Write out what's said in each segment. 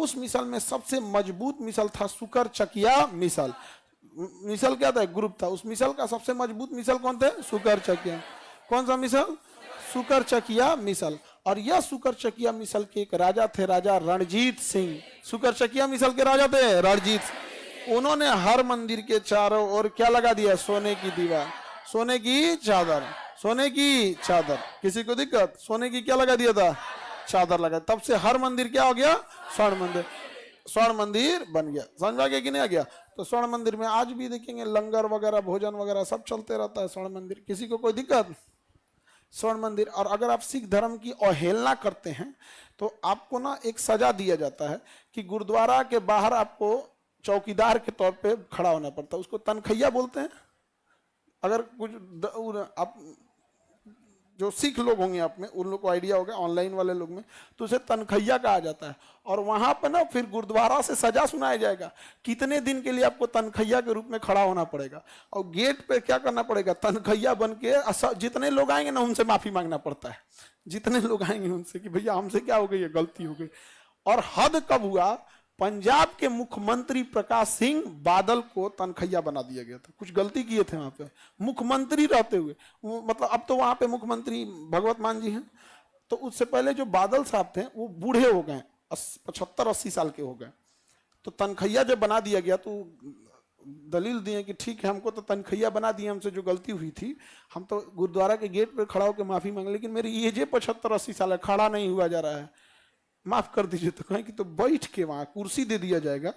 उस मिसल में सबसे मजबूत मिसल था शुकर चकिया मिसल। मिसल क्या था? ग्रुप था। उस मिसल का सबसे मजबूत मिसल कौन थे? शुकर चकिया। कौन सा मिसल? शुकर चकिया मिसल। और यह शुकर चकिया मिसल के एक राजा थे, राजा रणजीत सिंह। शुकर चकिया मिसल के राजा थे रणजीत। उन्होंने हर मंदिर के चारों ओर क्या लगा दिया? सोने की दीवार, सोने की चादर, सोने की चादर। किसी को दिक्कत? सोने की क्या लगा दिया था? चादर लगा। तब से हर मंदिर क्या हो गया? स्वर्ण मंदिर। स्वर्ण मंदिर बन गया। समझ में आ गया कि नहीं आ गया? तो स्वर्ण मंदिर में आज भी देखेंगे लंगर वगैरह, भोजन वगैरह सब चलते रहता है स्वर्ण मंदिर। किसी को कोई दिक्कत? स्वर्ण मंदिर। और अगर आप सिख धर्म की अवहेलना करते हैं तो आपको ना एक सजा दिया जाता है कि गुरुद्वारा के बाहर आपको चौकीदार के तौर पे खड़ा होना पड़ता है। उसको तनखैया बोलते हैं। अगर कुछ आप जो सिख लोग होंगे आप में, उन लोग को आइडिया होगा, ऑनलाइन वाले लोग में, तो उसे तनखैया कहा जाता है। और वहां पर ना फिर गुरुद्वारा से सजा सुनाया जाएगा, कितने दिन के लिए आपको तनखैया के रूप में खड़ा होना पड़ेगा। और गेट पे क्या करना पड़ेगा? तनखैया बन के जितने लोग आएंगे ना उनसे माफी मांगना पड़ता है। जितने लोग आएंगे उनसे कि भैया हमसे क्या हो गई, ये गलती हो गई। और हद कब हुआ? पंजाब के मुख्यमंत्री प्रकाश सिंह बादल को तनखैया बना दिया गया था। कुछ गलती किए थे वहां पे, मुख्यमंत्री रहते हुए। मतलब अब तो वहां पे मुख्यमंत्री भगवत मान जी हैं। तो उससे पहले जो बादल साहब थे वो बूढ़े हो गए, 75-80 साल के हो गए। तो तनखैया जब बना दिया गया तो दलील दिए कि ठीक है, हमको तो तनखैया बना दिए, हमसे जो गलती हुई थी, हम तो गुरुद्वारा के गेट पर खड़ा होकर माफी मांगे, लेकिन मेरी एज 75-80 साल है, खड़ा नहीं हुआ जा रहा है, माफ कर दीजिए। तो कहें कि तो बैठ के वहां कुर्सी दे दिया जाएगा,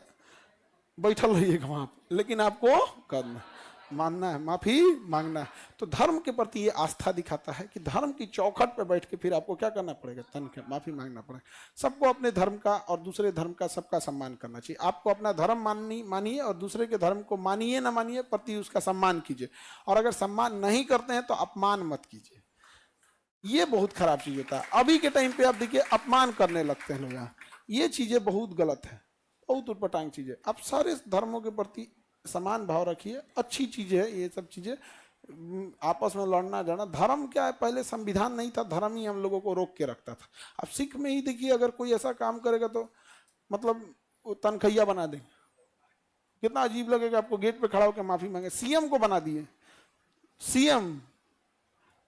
बैठल रहिएगा वहां पर, लेकिन आपको करना मानना है, माफी मांगना है। तो धर्म के प्रति ये आस्था दिखाता है कि धर्म की चौखट पर बैठ के फिर आपको क्या करना पड़ेगा? माफी मांगना पड़ेगा। सबको अपने धर्म का और दूसरे धर्म का सबका सम्मान करना चाहिए। आपको अपना धर्म मानिए और दूसरे के धर्म को मानिए ना मानिए, प्रति उसका सम्मान कीजिए। और अगर सम्मान नहीं करते हैं तो अपमान मत कीजिए। ये बहुत खराब चीज होता है। अभी के टाइम पे आप देखिए अपमान करने लगते हैं लोग यहाँ। ये चीजें बहुत गलत है, बहुत उटपटांग चीजें। आप सारे धर्मों के प्रति समान भाव रखिए, अच्छी चीजें है ये सब चीजें। आपस में लड़ना जाना, धर्म क्या है? पहले संविधान नहीं था, धर्म ही हम लोगों को रोक के रखता था। अब सिख में ही देखिए, अगर कोई ऐसा काम करेगा तो मतलब वो तनखैया बना देंगे। कितना अजीब लगेगा आपको, गेट पे खड़ा होकर माफी मांगे। सीएम को बना दिए सीएम,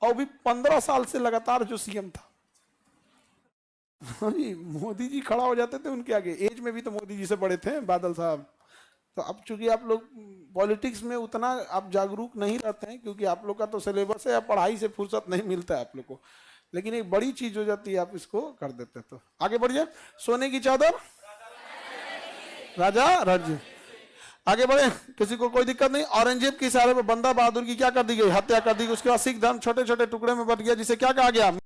और भी 15 साल से लगातार जो सीएम था। जी, मोदी जी खड़ा हो जाते थे उनके आगे। एज में भी तो मोदी जी से बड़े थे बादल साहब। तो अब चूंकि आप लोग पॉलिटिक्स में उतना आप जागरूक नहीं रहते हैं, क्योंकि आप लोग का तो सिलेबस है या पढ़ाई से फुर्सत नहीं मिलता है आप लोग को, लेकिन एक बड़ी चीज हो जाती है आप इसको कर देते हैं। तो आगे बढ़िए। सोने की चादर, राजा रणजीत। आगे बढ़े, किसी को कोई दिक्कत नहीं। औरंगजेब के इशारे पर बंदा बहादुर की क्या कर दी गई? हत्या कर दी गई। उसके बाद सिख धर्म छोटे छोटे टुकड़े में बट गया, जिसे क्या कहा गया?